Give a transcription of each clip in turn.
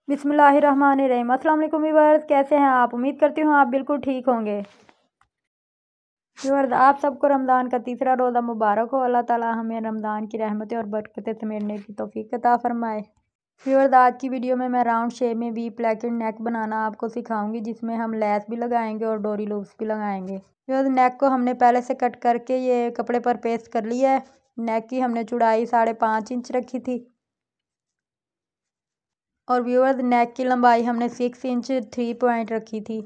बिस्मिल्लाहिर्रहमानिर्रहीम। अस्सलाम वालेकुम व्यूअर्स, कैसे हैं आप? उम्मीद करती हूँ आप बिल्कुल ठीक होंगे। व्यूअर्स, आप सबको रमज़ान का तीसरा रोज़ा मुबारक हो। अल्लाह ताला हमें रमज़ान की रहमतें और बरकतें समेटने की तौफीक अता फरमाए। व्यूअर्स, आज की वीडियो में मैं राउंड शेप में वी प्लेटेड नेक बनाना आपको सिखाऊंगी, जिसमें हम लैस भी लगाएंगे और डोरी लूप्स भी लगाएंगे। व्यूअर्स, नेक को हमने पहले से कट करके ये कपड़े पर पेस्ट कर लिया है। नेक की हमने चौड़ाई 5.5 इंच रखी थी और व्यूअर्स, नेक की लंबाई हमने 6 इंच 3 पॉइंट रखी थी।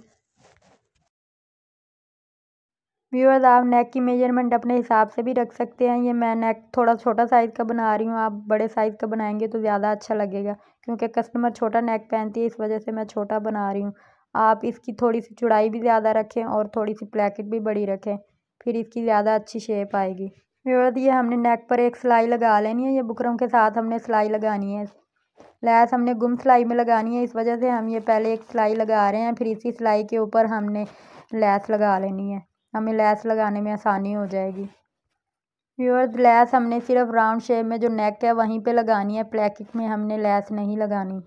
व्यूअर्स, आप नेक की मेजरमेंट अपने हिसाब से भी रख सकते हैं। ये मैं नेक थोड़ा छोटा साइज़ का बना रही हूँ, आप बड़े साइज़ का बनाएंगे तो ज़्यादा अच्छा लगेगा, क्योंकि कस्टमर छोटा नेक पहनती है, इस वजह से मैं छोटा बना रही हूँ। आप इसकी थोड़ी सी चौड़ाई भी ज़्यादा रखें और थोड़ी सी प्लेकेट भी बड़ी रखें, फिर इसकी ज़्यादा अच्छी शेप आएगी। व्यूअर्स, ये हमने नेक पर एक सिलाई लगा लेनी है। ये बुकरम के साथ हमने सिलाई लगानी है। लैस हमने गुम सिलाई में लगानी है, इस वजह से हम ये पहले एक सिलाई लगा रहे हैं, फिर इसी सिलाई के ऊपर हमने लैस लगा लेनी है। हमें लैस लगाने में आसानी हो जाएगी। व्यूअर्स, लैस हमने सिर्फ राउंड शेप में जो नेक है वहीं पे लगानी है, प्लेकेट में हमने लैस नहीं लगानी।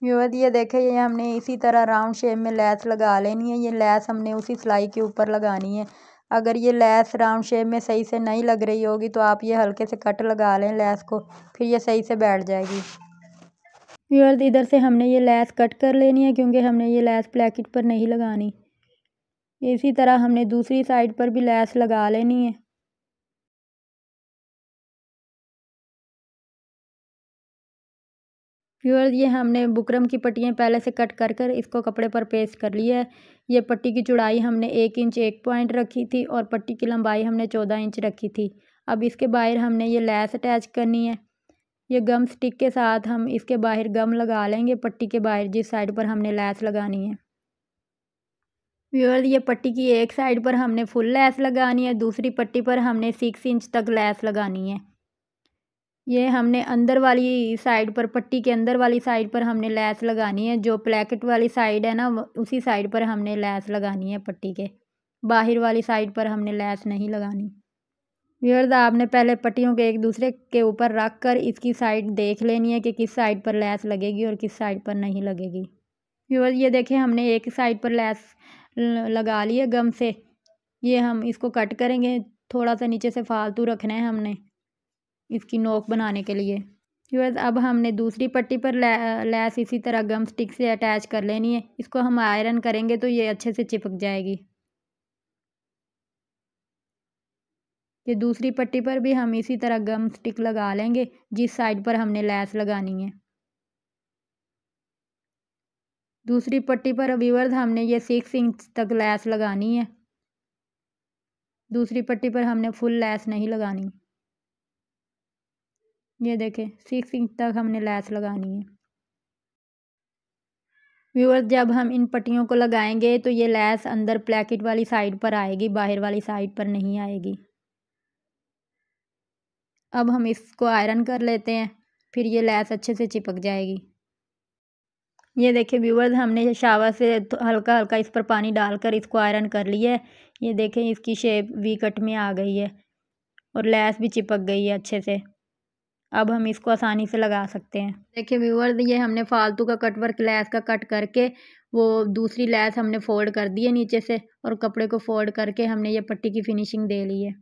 व्यूअर्स, ये देखें, ये हमने इसी तरह राउंड शेप में लैस लगा लेनी है। ये लैस हमने उसी सिलाई के ऊपर लगानी है। अगर ये लैस राउंड शेप में सही से नहीं लग रही होगी तो आप ये हल्के से कट लगा लें लैस को, फिर ये सही से बैठ जाएगी। व्यूअर्स, इधर से हमने ये लैस कट कर लेनी है, क्योंकि हमने ये लैस प्लेकेट पर नहीं लगानी। इसी तरह हमने दूसरी साइड पर भी लैस लगा लेनी है। व्यूअर्स, ये हमने बुकरम की पट्टियाँ पहले से कट कर कर इसको कपड़े पर पेस्ट कर लिया है। ये पट्टी की चौड़ाई हमने 1 इंच 1 पॉइंट रखी थी और पट्टी की लंबाई हमने 14 इंच रखी थी। अब इसके बाहर हमने ये लैस अटैच करनी है। ये गम स्टिक के साथ हम इसके बाहर गम लगा लेंगे, पट्टी के बाहर जिस साइड पर हमने लैस लगानी है। व्यूअर्स, ये पट्टी की एक साइड पर हमने फुल लैस लगानी है, दूसरी पट्टी पर हमने 6 इंच तक लैस लगानी है। ये हमने अंदर वाली साइड पर, पट्टी के अंदर वाली साइड पर हमने लैस लगानी है। जो प्लेकेट वाली साइड है ना, उसी साइड पर हमने लैस लगानी है। पट्टी के बाहर वाली साइड पर हमने लैस नहीं लगानी। व्यूअर्स, आपने पहले पट्टियों के एक दूसरे के ऊपर रख कर इसकी साइड देख लेनी है कि किस साइड पर लैस लगेगी और किस साइड पर नहीं लगेगी। व्यूअर्स, ये देखें, हमने एक साइड पर लैस लगा ली है गम से। ये हम इसको कट करेंगे, थोड़ा सा नीचे से फालतू रखना है हमने इसकी नोक बनाने के लिए। व्यूअर्स, अब हमने दूसरी पट्टी पर लैस इसी तरह गम स्टिक से अटैच कर लेनी है। इसको हम आयरन करेंगे तो ये अच्छे से चिपक जाएगी। ये दूसरी पट्टी पर भी हम इसी तरह गम स्टिक लगा लेंगे जिस साइड पर हमने लैस लगानी है। दूसरी पट्टी पर व्यूअर्स, हमने ये 6 इंच तक लैस लगानी है। दूसरी पट्टी पर हमने फुल लैस नहीं लगानी। ये देखें, 6 इंच तक हमने लैस लगानी है। व्यूअर्स, जब हम इन पट्टियों को लगाएंगे तो ये लैस अंदर प्लेकेट वाली साइड पर आएगी, बाहर वाली साइड पर नहीं आएगी। अब हम इसको आयरन कर लेते हैं, फिर ये लैस अच्छे से चिपक जाएगी। ये देखिए व्यूअर्स, हमने शावर से हल्का हल्का इस पर पानी डालकर इसको आयरन कर लिया है। ये देखें, इसकी शेप वी कट में आ गई है और लैस भी चिपक गई है अच्छे से। अब हम इसको आसानी से लगा सकते हैं। देखिए व्यूअर्स, ये हमने फालतू का कट वर्क लैस का कट करके वो दूसरी लैस हमने फोल्ड कर दी है नीचे से, और कपड़े को फोल्ड करके हमने ये पट्टी की फिनिशिंग दे ली है।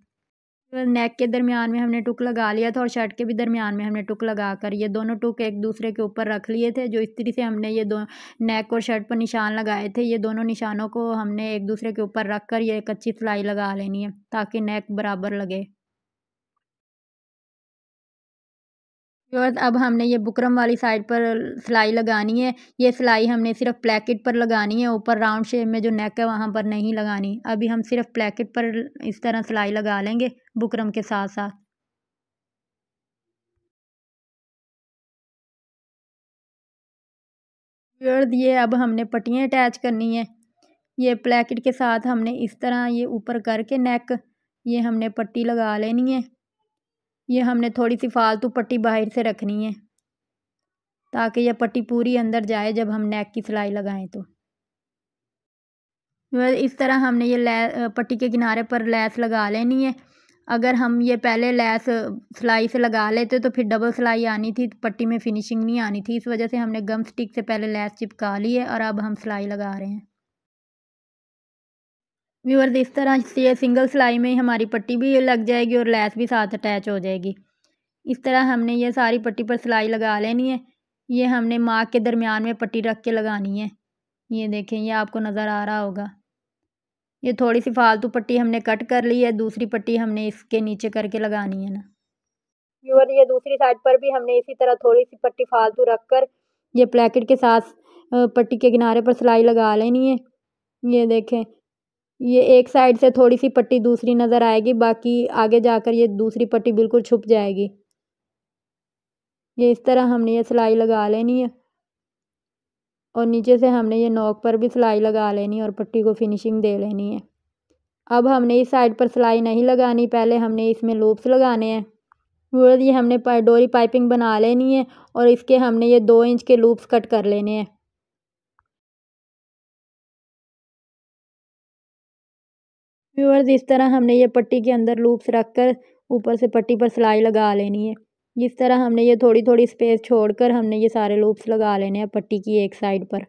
नेक के दरमियान में हमने टुक लगा लिया था और शर्ट के भी दरमियान में हमने टुक लगाकर ये दोनों टुक एक दूसरे के ऊपर रख लिए थे। जो इस्त्री से हमने ये दो नेक और शर्ट पर निशान लगाए थे, ये दोनों निशानों को हमने एक दूसरे के ऊपर रख कर ये कच्ची सिलाई लगा लेनी है, ताकि नेक बराबर लगे। व्यूअर्स, अब हमने ये बुकरम वाली साइड पर सिलाई लगानी है। ये सिलाई हमने सिर्फ प्लेकेट पर लगानी है, ऊपर राउंड शेप में जो नेक है वहाँ पर नहीं लगानी। अभी हम सिर्फ प्लेकेट पर इस तरह सिलाई लगा लेंगे बुकरम के साथ साथ। व्यूअर्स, ये अब हमने पट्टियाँ अटैच करनी है। ये प्लेकेट के साथ हमने इस तरह ये ऊपर करके नेक, ये हमने पट्टी लगा लेनी है। ये हमने थोड़ी सी फालतू पट्टी बाहर से रखनी है, ताकि यह पट्टी पूरी अंदर जाए जब हम नेक की सिलाई लगाएं तो। इस तरह हमने ये पट्टी के किनारे पर लैस लगा लेनी है। अगर हम ये पहले लेस सिलाई से लगा लेते तो फिर डबल सिलाई आनी थी, पट्टी में फिनिशिंग नहीं आनी थी। इस वजह से हमने गम स्टिक से पहले लेस चिपका ली है और अब हम सिलाई लगा रहे हैं। व्यूअर्स, इस तरह से ये सिंगल सिलाई में हमारी पट्टी भी लग जाएगी और लेस भी साथ अटैच हो जाएगी। इस तरह हमने ये सारी पट्टी पर सिलाई लगा लेनी है। ये हमने मार्क के दरमियान में पट्टी रख के लगानी है। ये देखें, ये आपको नज़र आ रहा होगा। ये थोड़ी सी फालतू पट्टी हमने कट कर ली है, दूसरी पट्टी हमने इसके नीचे करके लगानी है ना। व्यूअर, ये दूसरी साइड पर भी हमने इसी तरह थोड़ी सी पट्टी फालतू रखकर ये प्लेकेट के साथ पट्टी के किनारे पर सिलाई लगा लेनी है। ये देखें, ये एक साइड से थोड़ी सी पट्टी दूसरी नज़र आएगी, बाकी आगे जाकर ये दूसरी पट्टी बिल्कुल छुप जाएगी। ये इस तरह हमने ये सिलाई लगा लेनी है और नीचे से हमने ये नोक पर भी सिलाई लगा लेनी है और पट्टी को फिनिशिंग दे लेनी है। अब हमने इस साइड पर सिलाई नहीं लगानी, पहले हमने इसमें लूप्स लगाने हैं। व्यूअर्स, ये हमने डोरी पाइपिंग बना लेनी है और इसके हमने ये 2 इंच के लूप्स कट कर लेने हैं। व्यूअर्स, इस तरह हमने ये पट्टी के अंदर लूप्स रखकर ऊपर से पट्टी पर सिलाई लगा लेनी है। इस तरह हमने ये थोड़ी थोड़ी स्पेस छोड़कर हमने ये सारे लूप्स लगा लेने हैं पट्टी की एक साइड पर।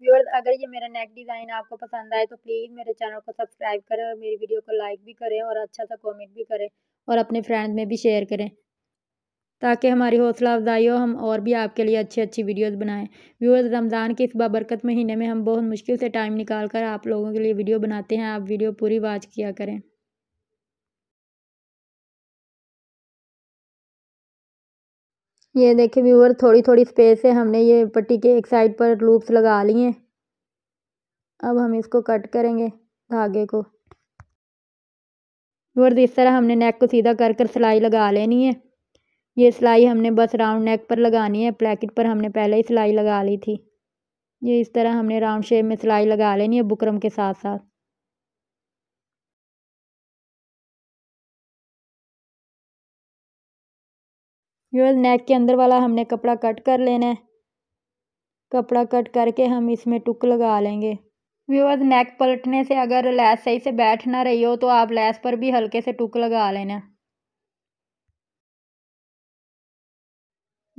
व्यूअर्स, अगर ये मेरा नेक डिज़ाइन आपको पसंद आए तो प्लीज़ मेरे चैनल को सब्सक्राइब करें और मेरी वीडियो को लाइक भी करें और अच्छा सा कमेंट भी करें और अपने फ्रेंड्स में भी शेयर करें, ताकि हमारी हौसला अफजाई हो, हम और भी आपके लिए अच्छी अच्छी वीडियोस बनाएं। व्यूअर्स, रमज़ान के इस बाबरकत महीने में हम बहुत मुश्किल से टाइम निकाल कर आप लोगों के लिए वीडियो बनाते हैं। आप वीडियो पूरी वॉच किया करें। ये देखिए व्यूअर, थोड़ी थोड़ी स्पेस से हमने ये पट्टी के एक साइड पर लूप्स लगा लिए हैं। अब हम इसको कट करेंगे धागे को। व्यूअर्स, इस तरह हमने नेक को सीधा कर कर सिलाई लगा लेनी है। ये सिलाई हमने बस राउंड नेक पर लगानी है, प्लेकेट पर हमने पहले ही सिलाई लगा ली थी। ये इस तरह हमने राउंड शेप में सिलाई लगा लेनी है बुकरम के साथ साथ। व्यूअर्स, नेक के अंदर वाला हमने कपड़ा कट कर लेना है। कपड़ा कट करके हम इसमें टुक लगा लेंगे। व्यूअर्स, नेक पलटने से अगर लेस सही से बैठ ना रही हो तो आप लेस पर भी हल्के से टुक लगा लेना।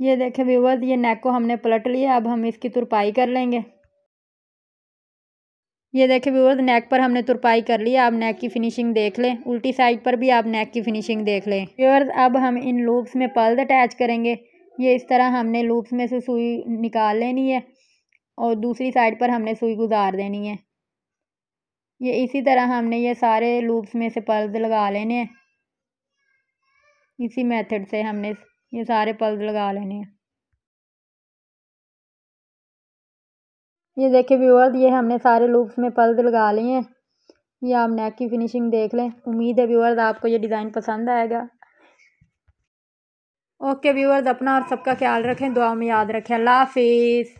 ये देखें व्यूअर्स, ये नेक को हमने पलट लिया। अब हम इसकी तुरपाई कर लेंगे। ये देखें व्यूअर्स, नेक पर हमने तुरपाई कर लिया। आप नेक की फिनिशिंग देख लें, उल्टी साइड पर भी आप नेक की फिनिशिंग देख लें। व्यूअर्स, अब हम इन लूप्स में पल्स अटैच करेंगे। ये इस तरह हमने लूप्स में से सुई निकाल लेनी है और दूसरी साइड पर हमने सुई गुजार देनी है। ये इसी तरह हमने ये सारे लूप्स में से पल्स लगा लेने हैं। इसी मेथड से हमने ये सारे पल्स लगा लेने हैं। ये देखिए व्यूअर्स, ये हमने सारे लूप्स में पल्स लगा लिए हैं। ये आप नेक की फिनिशिंग देख लें। उम्मीद है व्यूअर्स आपको ये डिज़ाइन पसंद आएगा। ओके व्यूअर्स, अपना और सबका ख्याल रखें, दुआ में याद रखें। अल्लाह हाफिज़।